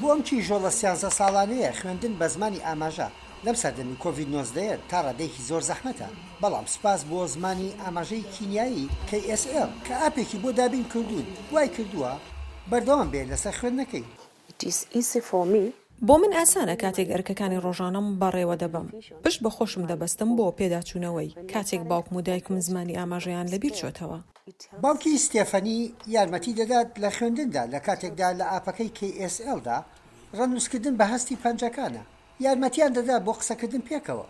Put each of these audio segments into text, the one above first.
بۆ ئەم کیژۆڵە 13 ساڵانەیە خوێندن بە زمانی ئاماژە لەم سەردەمی کۆڤید-19 تا ڕادەیەکی زۆر زەحمەتە، بەڵام سوپاس بۆ زمانی ئاماژەی کینیایی KSL کە ئاپێکی بۆ دابین کردوون وای کردووە بەردەوام بێت لەسەر خوێندنەکەی. بۆ من ئاسانە کاتێک ئەرکەکانی ڕۆژانەم بەڕێوە دەبم. پشت بە خۆشم دەبەستم بۆ پێداچوونەوەی کاتێک باوکم و دایکم زمانی ئاماژەیان لەبیر چۆتەوە. باوکی ستێفەنی یارمەتی دەدات لە خوێندندا لە کاتێکدا لە ئاپەکەی KSLدا ڕەنووسکردن بە هەستی پەنجەکانە، یارمەتیان دەدات بۆ قسەکردن پێکەوە.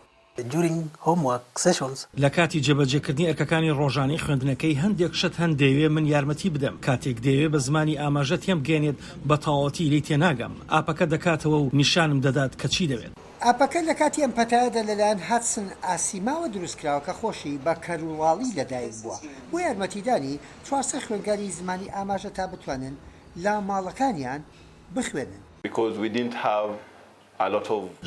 لە کاتی جێبەجێکردنی ئەرکەکانی ڕۆژانەی خوێندنەکەی هەندێک شت هەن دەیوێ من یارمەتی بدەم کاتێک دەیوێ بە زمانی ئاماژە تێم بگەێنێت بە تەواوەتی لی تێناگەم. ئاپەکە دەکاتەوە و نیشانم دەدات کە چی دەوێت. ئاپەکە لە کاتی ئەم پەتایەدا لەلایەن هاتسن ئاسیماوە دروستکراوە کە خۆشی بە کەروڵاڵی لەدایک بووە بۆ یارمەتیدانی 400 خوێندکاری زمانی ئاماژە تا بتوانن لە ماڵەکانیان بخوێنن.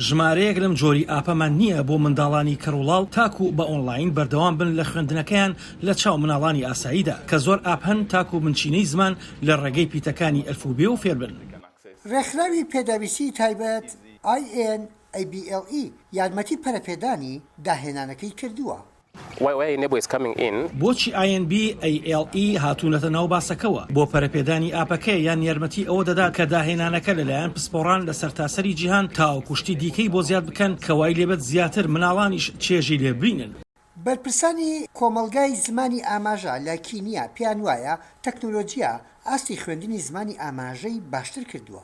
ژمارەیەک لەم جۆری ئاپەمان نییە بۆ منداڵانی کەڕوڵاڵ تاکو بە ئۆنلاین بەردەوام بن لە خوێندنەکەیان لە چاو مناڵانی ئاساییدا کە زۆر ئاپ هەن تاکو بنچینەی زمان لە ڕێگەی پیتەکانی ئەلفوبێ و فێربن. ڕێکخراوی پێداویستی تایبەت INABLE یارمەتی پەرەپێدانی داهێنانەکەی کردووە. بۆچی INBALE هاتوونەتە ناو باسەکەوە بۆ پەرەپێدانی ئاپەکە یان یارمەتی ئەوە دەدات کە داهێنانەکە لەلایەن پسپۆڕان لە سەرتاسەری جیهان تاوەکوشتی دیکەی بۆ زیاد بکەن کە وای لێبێت زیاتر مناڵانیش چێژی لێ ببینن. بەرپرسانی کۆمەلگای زمانی ئاماژە لە کینیا پیان وایە تەکنۆلۆجیا ئاستی خوێندنی زمانی ئاماژەی باشتر کردووە.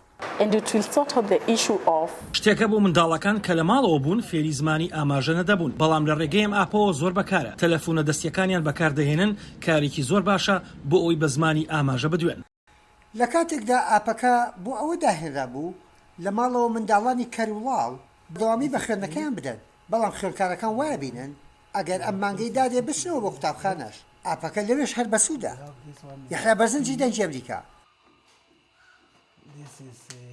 شتێکە بۆ منداڵەکان کە لە ماڵەوە بوون فێری زمانی ئاماژە نەدەبوون، بەڵام لە ڕێگەیم ئاپەوە زۆر بەکارە. تەلەفۆنە دەستیەکانیان بەکاردەهێنن، کارێکی زۆر باشە بۆ ئەوی بە زمانی ئاماژە بدوێن. لە کاتێکدا ئاپەکە بۆ ئەوە داهێنرا بوو لە ماڵەوە منداڵانی کەروڵاڵ دەوامی بە خوێندنەکەیان بدەن، بەڵام خوێندکارەکان وایە بینن ئەگەر ئەم مانگەی دادێ بچنەوە بۆ قوتابخانەش ئاپەکە لەوێش هەر بەسوودە. یەحیا بەرزنجی دەنگی ئەمەریکا.